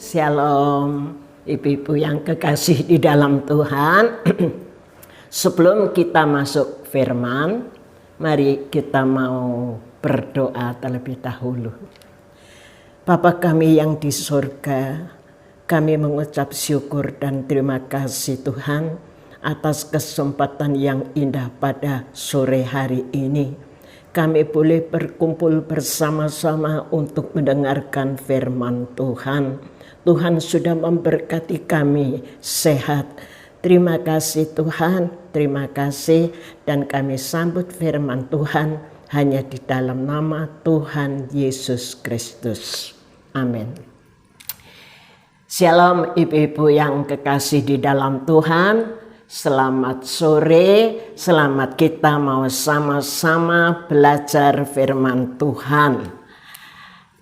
Shalom, ibu-ibu yang kekasih di dalam Tuhan. Sebelum kita masuk firman, mari kita mau berdoa terlebih dahulu. Bapa kami yang di surga, kami mengucap syukur dan terima kasih Tuhan atas kesempatan yang indah pada sore hari ini. Kami boleh berkumpul bersama-sama untuk mendengarkan firman Tuhan. Tuhan sudah memberkati kami sehat. Terima kasih Tuhan, terima kasih. Dan kami sambut firman Tuhan hanya di dalam nama Tuhan Yesus Kristus. Amin. Shalom ibu-ibu yang kekasih di dalam Tuhan. Selamat sore, selamat kita mau sama-sama belajar firman Tuhan.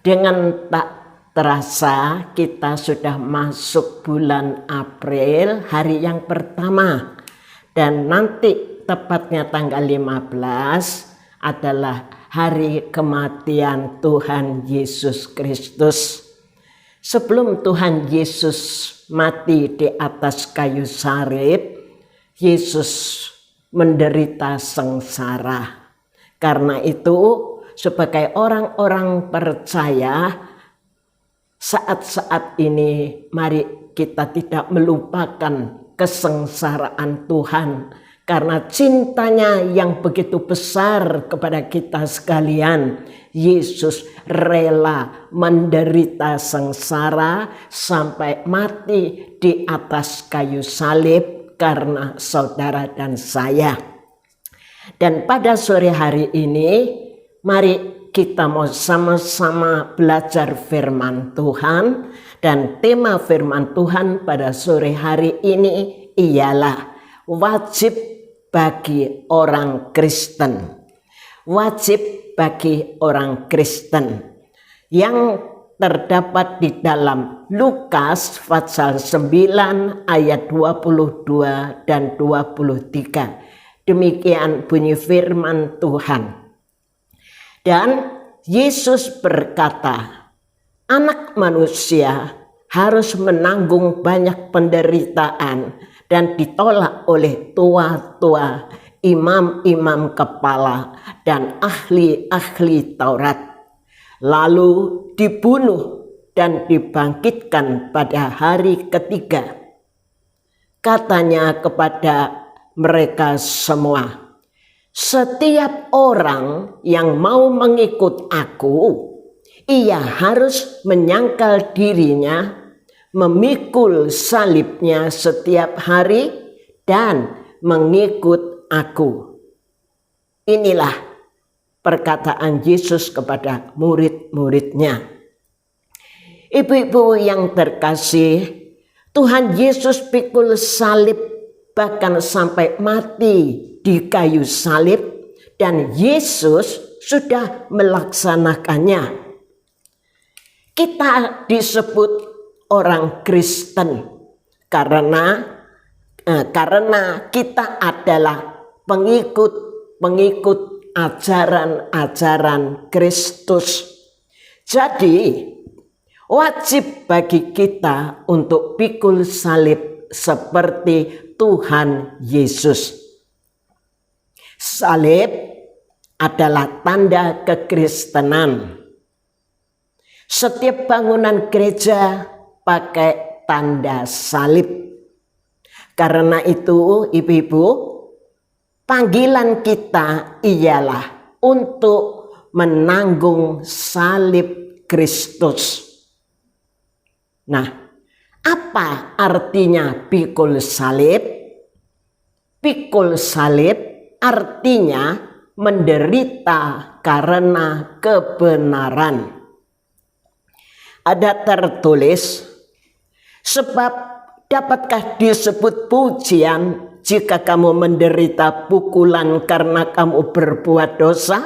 Dengan tak terasa kita sudah masuk bulan April, hari yang pertama. Dan nanti tepatnya tanggal 15 adalah hari kematian Tuhan Yesus Kristus. Sebelum Tuhan Yesus mati di atas kayu salib, Yesus menderita sengsara. Karena itu sebagai orang-orang percaya, saat-saat ini mari kita tidak melupakan kesengsaraan Tuhan. Karena cintanya yang begitu besar kepada kita sekalian, Yesus rela menderita sengsara sampai mati di atas kayu salib karena saudara dan saya. Dan pada sore hari ini, mari kita mau sama-sama belajar firman Tuhan. Dan tema firman Tuhan pada sore hari ini ialah wajib bagi orang Kristen. Wajib bagi orang Kristen. Yang terdapat di dalam Lukas pasal 9 ayat 22 dan 23. Demikian bunyi firman Tuhan. Dan Yesus berkata, anak manusia harus menanggung banyak penderitaan dan ditolak oleh tua-tua, imam-imam kepala, dan ahli-ahli Taurat. Lalu dibunuh dan dibangkitkan pada hari ketiga. Katanya kepada mereka semua, setiap orang yang mau mengikut aku, ia harus menyangkal dirinya, memikul salibnya setiap hari, dan mengikut aku. Inilah perkataan Yesus kepada murid-muridnya. Ibu-ibu yang terkasih, Tuhan Yesus pikul salib bahkan sampai mati di kayu salib, dan Yesus sudah melaksanakannya. Kita disebut orang Kristen karena kita adalah pengikut ajaran-ajaran Kristus. Jadi wajib bagi kita untuk pikul salib seperti Tuhan Yesus. Salib adalah tanda kekristenan. Setiap bangunan gereja pakai tanda salib. Karena itu ibu-ibu, panggilan kita ialah untuk menanggung salib Kristus. Nah, apa artinya pikul salib? Pikul salib artinya menderita karena kebenaran. Ada tertulis, sebab dapatkah disebut pujian jika kamu menderita pukulan karena kamu berbuat dosa?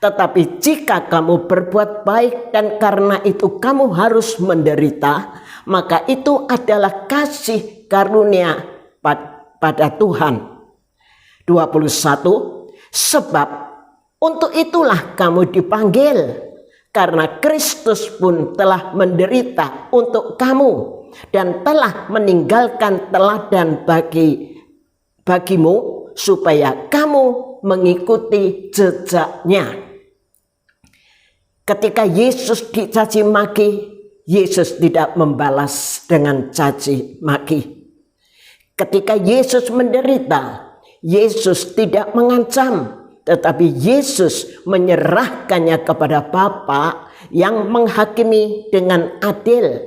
Tetapi jika kamu berbuat baik dan karena itu kamu harus menderita, maka itu adalah kasih karunia pada Tuhan. 21, sebab untuk itulah kamu dipanggil, karena Kristus pun telah menderita untuk kamu dan telah meninggalkan teladan bagimu supaya kamu mengikuti jejaknya. Ketika Yesus dicaci maki, Yesus tidak membalas dengan caci maki. Ketika Yesus menderita, Yesus tidak mengancam, tetapi Yesus menyerahkannya kepada Bapa yang menghakimi dengan adil.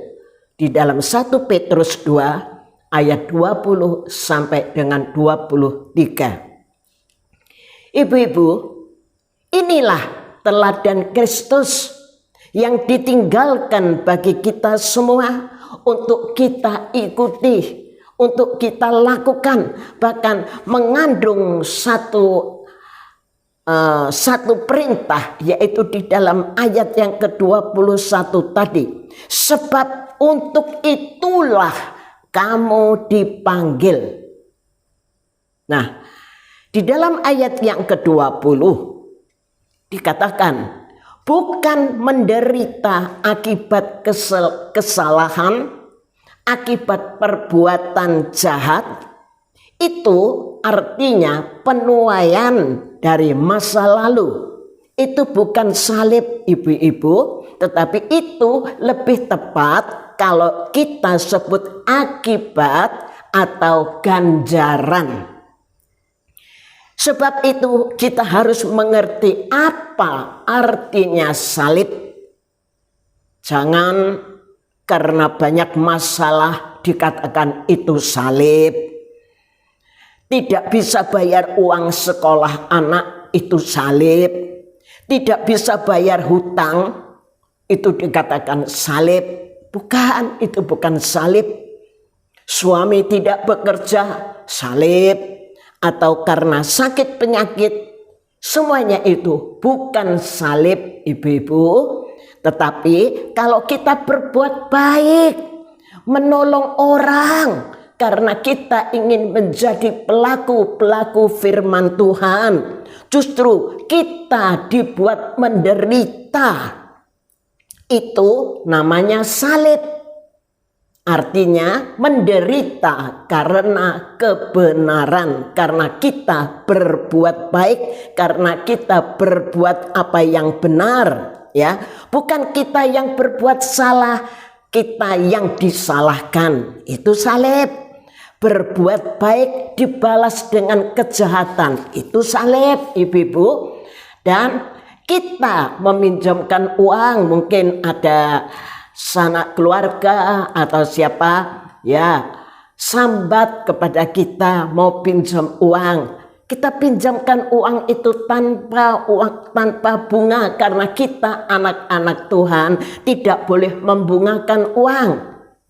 Di dalam 1 Petrus 2 ayat 20 sampai dengan 23. Ibu-ibu, inilah teladan Kristus yang ditinggalkan bagi kita semua untuk kita ikuti, untuk kita lakukan, bahkan mengandung satu perintah, yaitu di dalam ayat yang ke-21 tadi. Sebab untuk itulah kamu dipanggil. Nah, di dalam ayat yang ke-20 dikatakan, bukan menderita akibat kesalahan, akibat perbuatan jahat. Itu artinya penuaian dari masa lalu. Itu bukan salib, ibu-ibu, tetapi itu lebih tepat kalau kita sebut akibat atau ganjaran. Sebab itu kita harus mengerti apa artinya salib. Jangan karena banyak masalah dikatakan itu salib. Tidak bisa bayar uang sekolah anak, itu salib. Tidak bisa bayar hutang, itu dikatakan salib. Bukan, itu bukan salib. Suami tidak bekerja, salib. Atau karena sakit penyakit, semuanya itu bukan salib, ibu-ibu. Tetapi kalau kita berbuat baik, menolong orang, karena kita ingin menjadi pelaku firman Tuhan, justru kita dibuat menderita. Itu namanya salib. Artinya menderita karena kebenaran, karena kita berbuat baik, karena kita berbuat apa yang benar, ya. Bukan kita yang berbuat salah, kita yang disalahkan. Itu salib. Berbuat baik dibalas dengan kejahatan, itu salib, ibu-ibu. Dan kita meminjamkan uang, mungkin ada sanak keluarga atau siapa, ya, sambat kepada kita mau pinjam uang. Kita pinjamkan uang itu tanpa bunga, karena kita anak-anak Tuhan tidak boleh membungakan uang.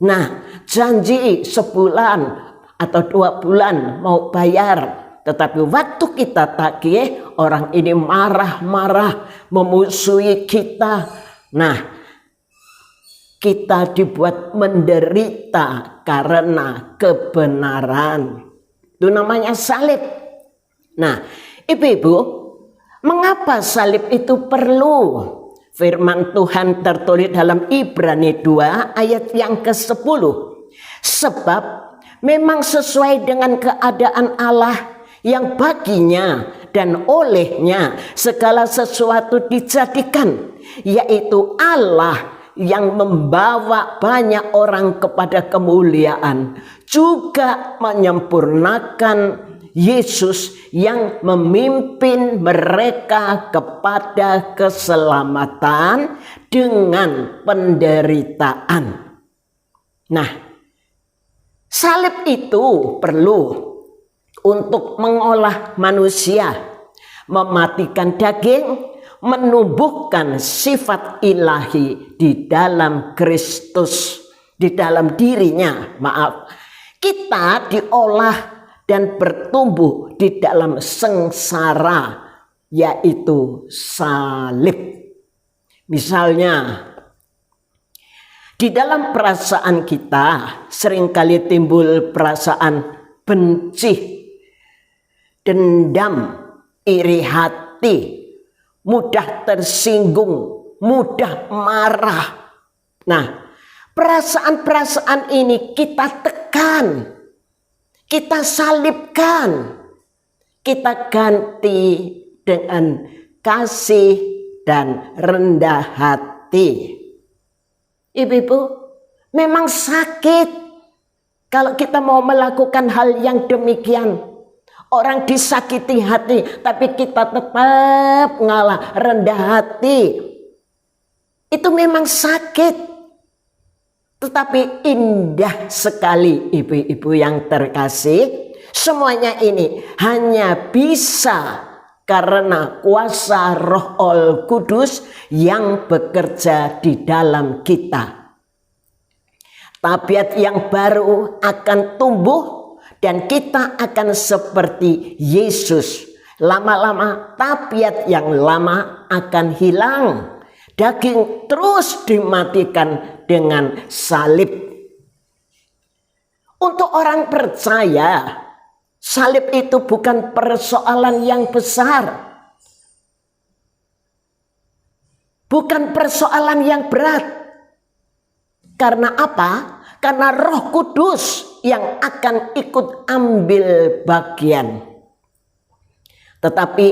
Nah, janji sebulan atau 2 bulan mau bayar, tetapi waktu kita tagih, orang ini marah-marah, memusuhi kita. Nah, kita dibuat menderita karena kebenaran. Itu namanya salib. Nah, ibu-ibu, mengapa salib itu perlu? Firman Tuhan tertulis dalam Ibrani 2 ayat yang ke-10. Sebab memang sesuai dengan keadaan Allah yang baginya dan olehnya segala sesuatu dijadikan, yaitu Allah yang membawa banyak orang kepada kemuliaan, juga menyempurnakan Yesus yang memimpin mereka kepada keselamatan dengan penderitaan. Nah, salib itu perlu untuk mengolah manusia, mematikan daging, menumbuhkan sifat ilahi di dalam Kristus, di dalam dirinya. Kita diolah dan bertumbuh di dalam sengsara, yaitu salib. Misalnya, di dalam perasaan kita seringkali timbul perasaan benci, dendam, iri hati, mudah tersinggung, mudah marah. Nah, perasaan-perasaan ini kita tekan, kita salibkan, kita ganti dengan kasih dan rendah hati. Ibu-ibu, memang sakit kalau kita mau melakukan hal yang demikian. Orang disakiti hati, tapi kita tetap ngalah, rendah hati. Itu memang sakit. Tetapi indah sekali ibu-ibu yang terkasih. Semuanya ini hanya bisa karena kuasa Roh Kudus yang bekerja di dalam kita. Tabiat yang baru akan tumbuh dan kita akan seperti Yesus. Lama-lama tabiat yang lama akan hilang. Daging terus dimatikan dengan salib. Untuk orang percaya, salib itu bukan persoalan yang besar. Bukan persoalan yang berat. Karena apa? Karena Roh Kudus yang akan ikut ambil bagian. Tetapi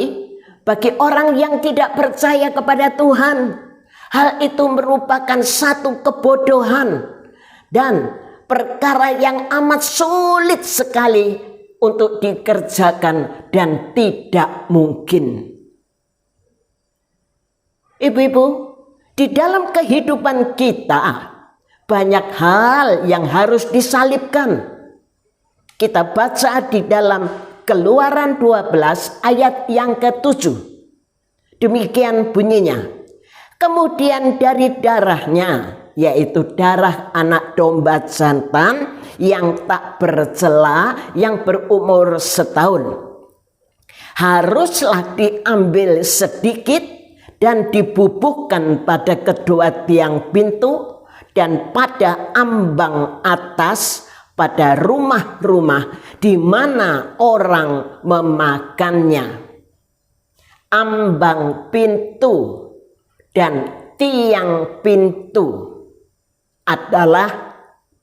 bagi orang yang tidak percaya kepada Tuhan, hal itu merupakan satu kebodohan dan perkara yang amat sulit sekali untuk dikerjakan dan tidak mungkin. Ibu-ibu, di dalam kehidupan kita banyak hal yang harus disalibkan. Kita baca di dalam Keluaran 12 ayat yang ke-7. Demikian bunyinya. Kemudian dari darahnya, yaitu darah anak domba jantan yang tak bercela, yang berumur setahun, haruslah diambil sedikit dan dibubuhkan pada kedua tiang pintu dan pada ambang atas, pada rumah-rumah di mana orang memakannya. Ambang pintu dan tiang pintu adalah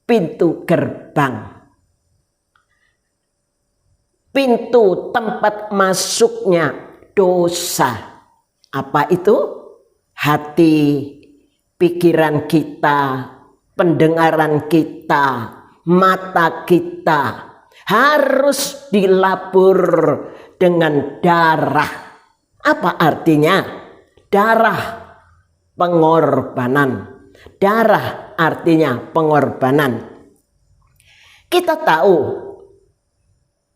pintu gerbang. Pintu tempat masuknya dosa. Apa itu? Hati, pikiran kita, pendengaran kita, mata kita harus dilabur dengan darah. Apa artinya? Darah pengorbanan. Darah artinya pengorbanan. Kita tahu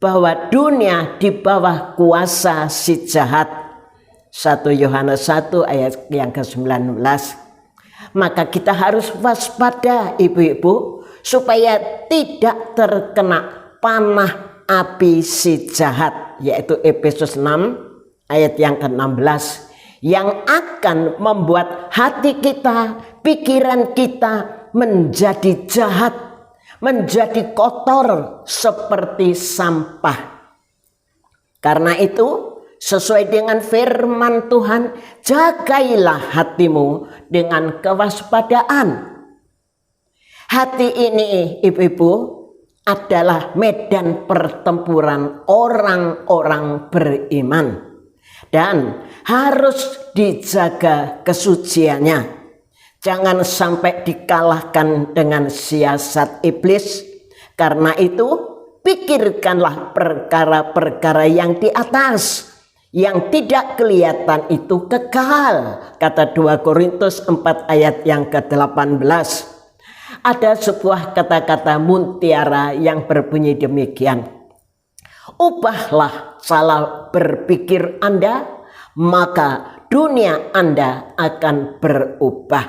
bahwa dunia di bawah kuasa si jahat. 1 Yohanes 1 ayat yang ke-19. Maka kita harus waspada ibu-ibu supaya tidak terkena panah api si jahat, yaitu Efesus 6 ayat yang ke-16, yang akan membuat hati kita, pikiran kita menjadi jahat, menjadi kotor seperti sampah. Karena itu, sesuai dengan firman Tuhan, jagailah hatimu dengan kewaspadaan. Hati ini, ibu-ibu, adalah medan pertempuran orang-orang beriman. Dan harus dijaga kesuciannya. Jangan sampai dikalahkan dengan siasat iblis. Karena itu, pikirkanlah perkara-perkara yang di atas, yang tidak kelihatan itu kekal. Kata 2 Korintus 4 ayat yang ke-18. Ada sebuah kata-kata mutiara yang berbunyi demikian. Ubahlah cara berpikir Anda, maka dunia Anda akan berubah.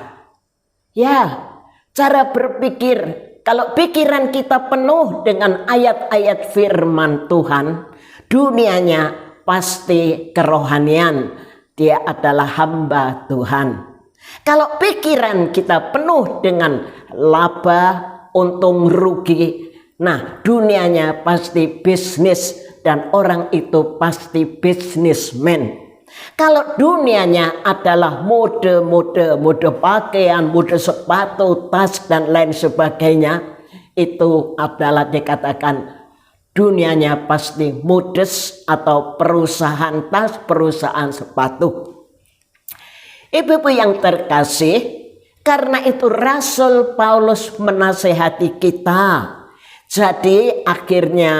Ya, cara berpikir. Kalau pikiran kita penuh dengan ayat-ayat firman Tuhan, dunianya pasti kerohanian. Dia adalah hamba Tuhan. Kalau pikiran kita penuh dengan laba, untung rugi, nah dunianya pasti bisnis dan orang itu pasti bisnismen. Kalau dunianya adalah mode pakaian, mode sepatu, tas, dan lain sebagainya, itu adalah dikatakan dunianya pasti modes atau perusahaan tas, perusahaan sepatu. Ibu-ibu yang terkasih, karena itu Rasul Paulus menasehati kita. Jadi akhirnya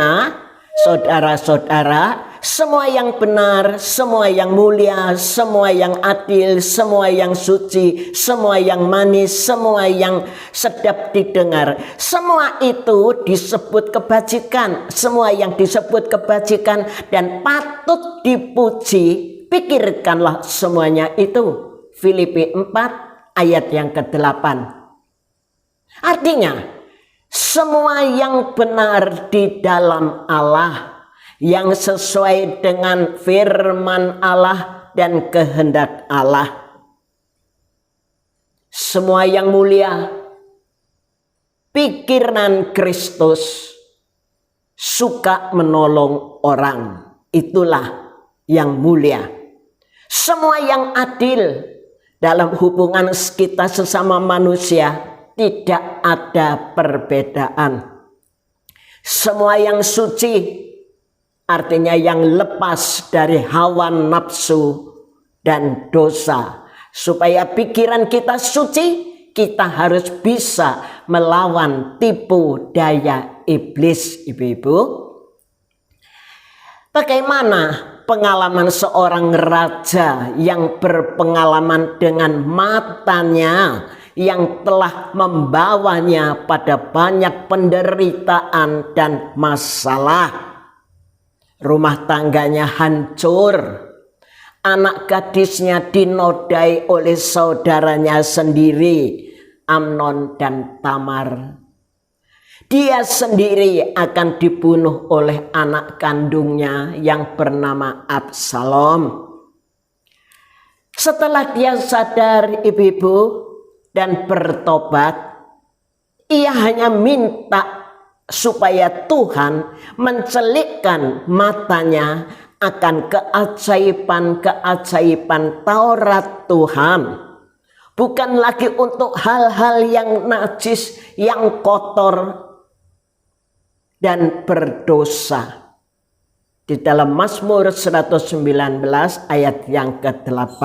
saudara-saudara, semua yang benar, semua yang mulia, semua yang adil, semua yang suci, semua yang manis, semua yang sedap didengar, semua itu disebut kebajikan. Semua yang disebut kebajikan dan patut dipuji, pikirkanlah semuanya itu. Filipi 4 ayat yang ke-8. Artinya, semua yang benar di dalam Allah, yang sesuai dengan firman Allah dan kehendak Allah. Semua yang mulia, pikiran Kristus, suka menolong orang, itulah yang mulia. Semua yang adil dalam hubungan kita sesama manusia, tidak ada perbedaan. Semua yang suci, artinya yang lepas dari hawa nafsu dan dosa. Supaya pikiran kita suci, kita harus bisa melawan tipu daya iblis, ibu-ibu. Bagaimana pengalaman seorang raja yang berpengalaman dengan matanya yang telah membawanya pada banyak penderitaan dan masalah? Rumah tangganya hancur, anak gadisnya dinodai oleh saudaranya sendiri, Amnon dan Tamar. Dia sendiri akan dibunuh oleh anak kandungnya yang bernama Absalom. Setelah dia sadar, ibu-ibu, dan bertobat, ia hanya minta supaya Tuhan mencelikkan matanya akan keajaiban-keajaiban Taurat Tuhan. Bukan lagi untuk hal-hal yang najis, yang kotor dan berdosa. Di dalam Mazmur 119 ayat yang ke-8.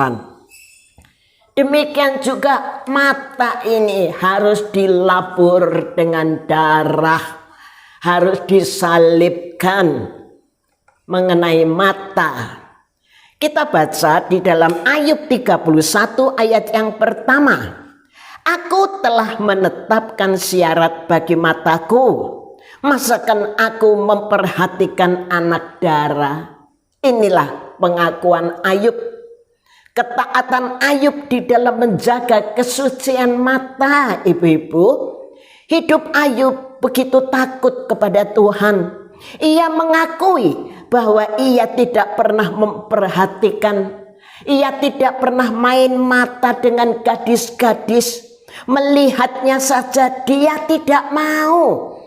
Demikian juga mata ini harus dilabur dengan darah, harus disalibkan. Mengenai mata, kita baca di dalam Ayub 31 ayat yang pertama. Aku telah menetapkan syarat bagi mataku, masakan aku memperhatikan anak darah. Inilah pengakuan Ayub. Ketaatan Ayub di dalam menjaga kesucian mata, ibu-ibu. Hidup Ayub begitu takut kepada Tuhan. Ia mengakui bahwa ia tidak pernah memperhatikan, ia tidak pernah main mata dengan gadis-gadis. Melihatnya saja dia tidak mau,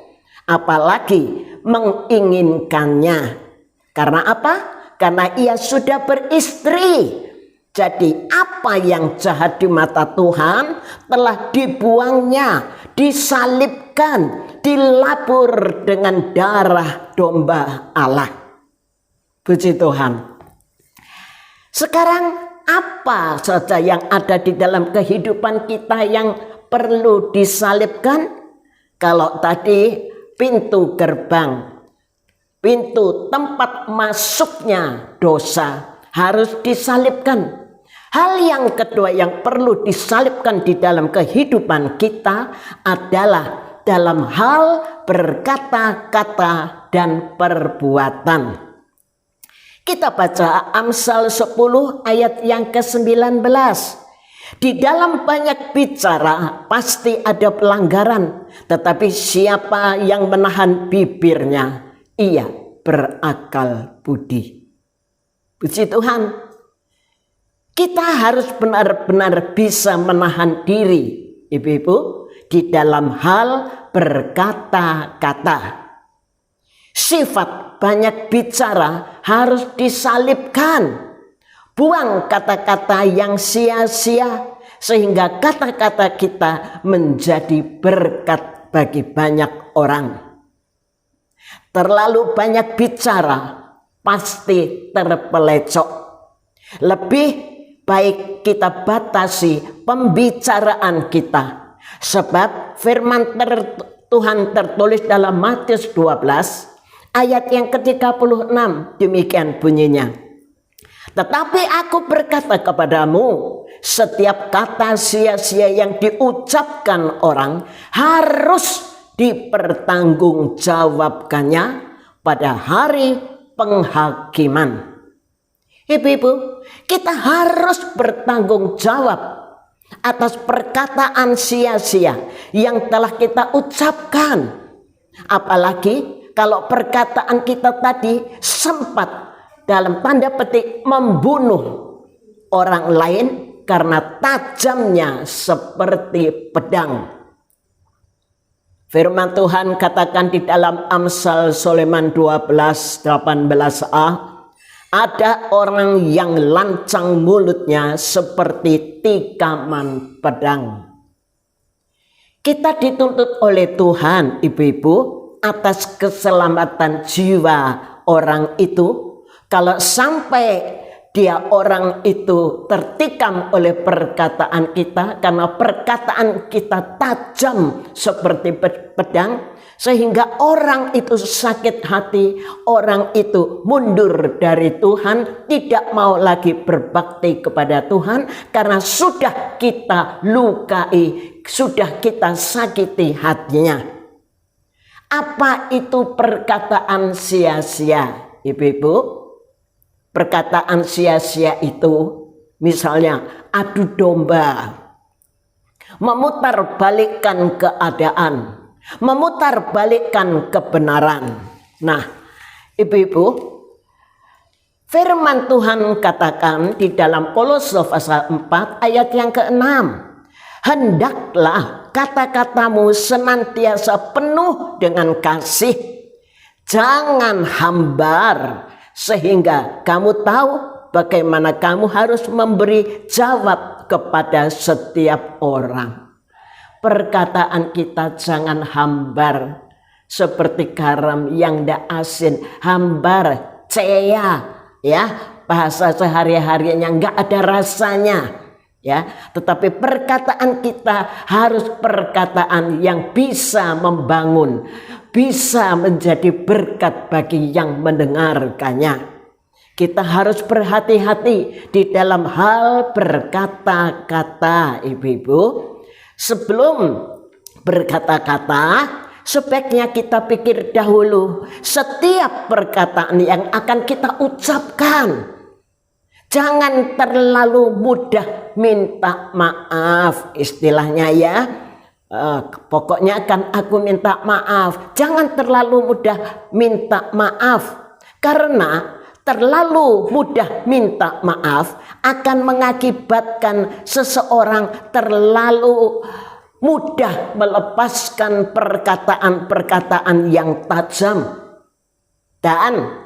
apalagi menginginkannya. Karena apa? Karena ia sudah beristri. Jadi apa yang jahat di mata Tuhan telah dibuangnya, disalibkan, dilabur dengan darah domba Allah. Puji Tuhan. Sekarang apa saja yang ada di dalam kehidupan kita yang perlu disalibkan? Kalau tadi pintu gerbang, pintu tempat masuknya dosa harus disalibkan. Hal yang kedua yang perlu disalibkan di dalam kehidupan kita adalah dalam hal berkata-kata dan perbuatan. Kita baca Amsal 10 ayat yang ke-19. Di dalam banyak bicara pasti ada pelanggaran, tetapi siapa yang menahan bibirnya, ia berakal budi. Puji Tuhan. Kita harus benar-benar bisa menahan diri, ibu-ibu, di dalam hal berkata-kata. Sifat banyak bicara harus disalibkan. Buang kata-kata yang sia-sia sehingga kata-kata kita menjadi berkat bagi banyak orang. Terlalu banyak bicara pasti terpelecok. Lebih baik kita batasi pembicaraan kita. Sebab firman Tuhan tertulis dalam Matius 12 ayat yang ke-36, demikian bunyinya. Tetapi aku berkata kepadamu, setiap kata sia-sia yang diucapkan orang harus dipertanggungjawabkannya pada hari penghakiman. Ibu-ibu, kita harus bertanggung jawab atas perkataan sia-sia yang telah kita ucapkan. Apalagi kalau perkataan kita tadi sempat dalam tanda petik membunuh orang lain karena tajamnya seperti pedang. Firman Tuhan katakan di dalam Amsal Soleman 12:18a, ada orang yang lancang mulutnya seperti tikaman pedang. Kita dituntut oleh Tuhan, ibu-ibu, atas keselamatan jiwa orang itu. Kalau sampai orang itu tertikam oleh perkataan kita, karena perkataan kita tajam seperti pedang, sehingga orang itu sakit hati, orang itu mundur dari Tuhan, tidak mau lagi berbakti kepada Tuhan, karena sudah kita lukai, sudah kita sakiti hatinya. Apa itu perkataan sia-sia, ibu-ibu? Perkataan sia-sia itu misalnya adu domba, memutarbalikkan keadaan, memutarbalikkan kebenaran. Nah, ibu-ibu, firman Tuhan katakan di dalam Kolose pasal 4 ayat yang ke-6, hendaklah kata-katamu senantiasa penuh dengan kasih, jangan hambar, sehingga kamu tahu bagaimana kamu harus memberi jawab kepada setiap orang. Perkataan kita jangan hambar seperti garam yang tidak asin, hambar, ceya, ya, bahasa sehari-harinya nggak ada rasanya, ya. Tetapi perkataan kita harus perkataan yang bisa membangun, bisa menjadi berkat bagi yang mendengarkannya. Kita harus berhati-hati di dalam hal berkata-kata, ibu-ibu. Sebelum berkata-kata, sebaiknya kita pikir dahulu setiap perkataan yang akan kita ucapkan. Jangan terlalu mudah minta maaf, istilahnya ya. Pokoknya kan aku minta maaf. Jangan terlalu mudah minta maaf, karena terlalu mudah minta maaf akan mengakibatkan seseorang terlalu mudah melepaskan perkataan-perkataan yang tajam. Dan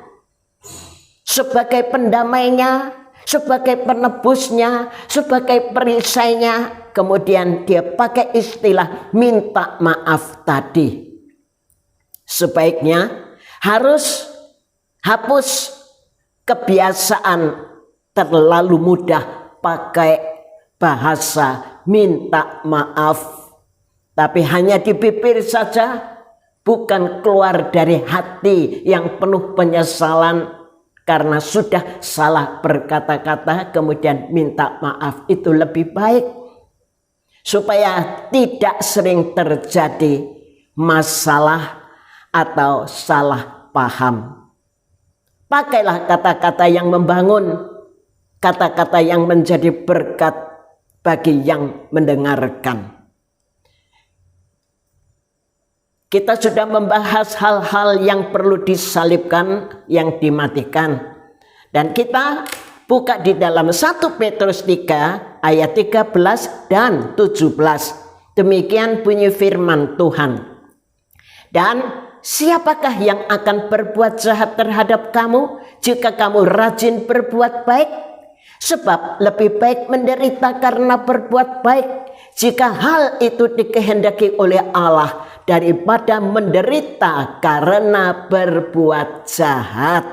sebagai pendamainya, sebagai penebusnya, sebagai perisainya, kemudian dia pakai istilah minta maaf tadi. Sebaiknya harus hapus kebiasaan terlalu mudah pakai bahasa minta maaf, tapi hanya di bibir saja, bukan keluar dari hati yang penuh penyesalan karena sudah salah berkata-kata, kemudian minta maaf. Itu lebih baik supaya tidak sering terjadi masalah atau salah paham. Pakailah kata-kata yang membangun, kata-kata yang menjadi berkat bagi yang mendengarkan. Kita sudah membahas hal-hal yang perlu disalibkan, yang dimatikan. Dan kita buka di dalam 1 Petrus 3 ayat 13 dan 17. Demikian bunyi firman Tuhan. Dan siapakah yang akan berbuat jahat terhadap kamu jika kamu rajin berbuat baik? Sebab lebih baik menderita karena berbuat baik jika hal itu dikehendaki oleh Allah daripada menderita karena berbuat jahat.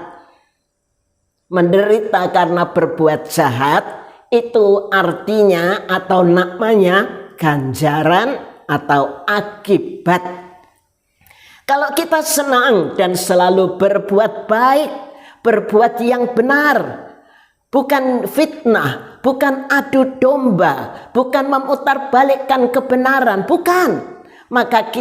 Menderita karena berbuat jahat itu artinya atau namanya ganjaran atau akibat. Kalau kita senang dan selalu berbuat baik, berbuat yang benar, bukan fitnah, bukan adu domba, bukan memutarbalikkan kebenaran, bukan. Maka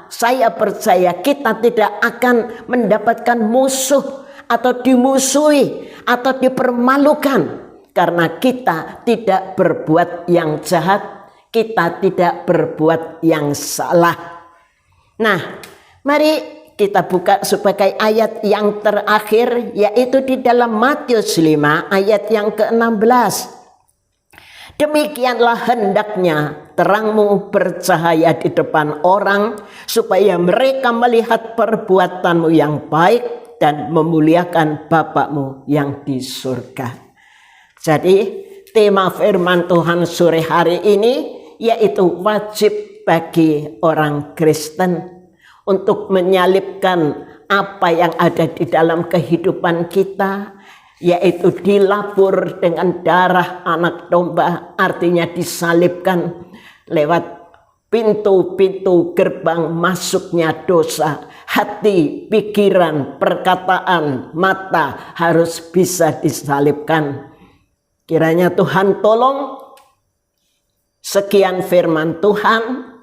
saya percaya kita tidak akan mendapatkan musuh atau dimusuhi atau dipermalukan karena kita tidak berbuat yang jahat, kita tidak berbuat yang salah. Nah, mari kita buka sebagai ayat yang terakhir, yaitu di dalam Matius 5 ayat yang ke-16. Demikianlah hendaknya terangmu bercahaya di depan orang, supaya mereka melihat perbuatanmu yang baik dan memuliakan Bapakmu yang di surga. Jadi tema firman Tuhan sore hari ini yaitu wajib bagi orang Kristen untuk menyalibkan apa yang ada di dalam kehidupan kita, yaitu dilapur dengan darah anak domba, artinya disalibkan lewat pintu-pintu gerbang masuknya dosa. Hati, pikiran, perkataan, mata harus bisa disalibkan. Kiranya Tuhan tolong. Sekian firman Tuhan.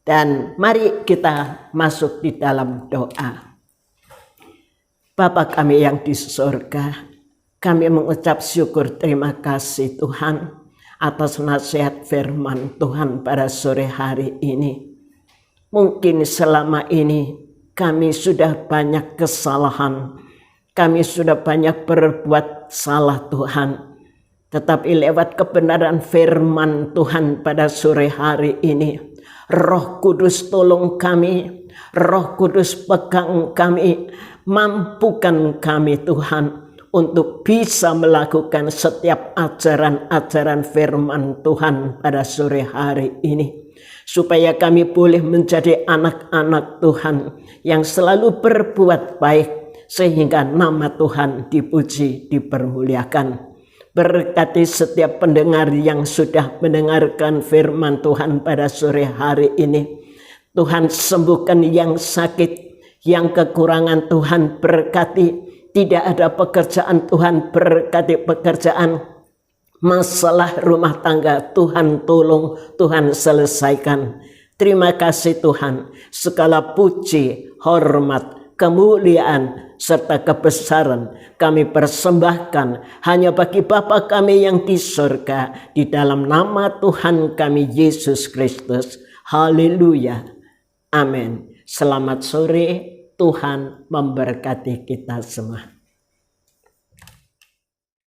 Dan mari kita masuk di dalam doa. Bapa kami yang di surga, kami mengucap syukur terima kasih Tuhan atas nasihat firman Tuhan pada sore hari ini. Mungkin selama ini kami sudah banyak kesalahan, kami sudah banyak berbuat salah Tuhan. Tetapi lewat kebenaran firman Tuhan pada sore hari ini, Roh Kudus tolong kami, Roh Kudus pegang kami, mampukan kami Tuhan untuk bisa melakukan setiap ajaran-ajaran firman Tuhan pada sore hari ini. Supaya kami boleh menjadi anak-anak Tuhan yang selalu berbuat baik, sehingga nama Tuhan dipuji, dipermuliakan. Berkati setiap pendengar yang sudah mendengarkan firman Tuhan pada sore hari ini. Tuhan sembuhkan yang sakit, yang kekurangan Tuhan berkati. Tidak ada pekerjaan Tuhan berkati pekerjaan. Masalah rumah tangga Tuhan tolong, Tuhan selesaikan. Terima kasih Tuhan. Segala puji, hormat, kemuliaan, serta kebesaran kami persembahkan hanya bagi Bapa kami yang di surga, di dalam nama Tuhan kami Yesus Kristus. Haleluya. Amin. Selamat sore. Tuhan memberkati kita semua.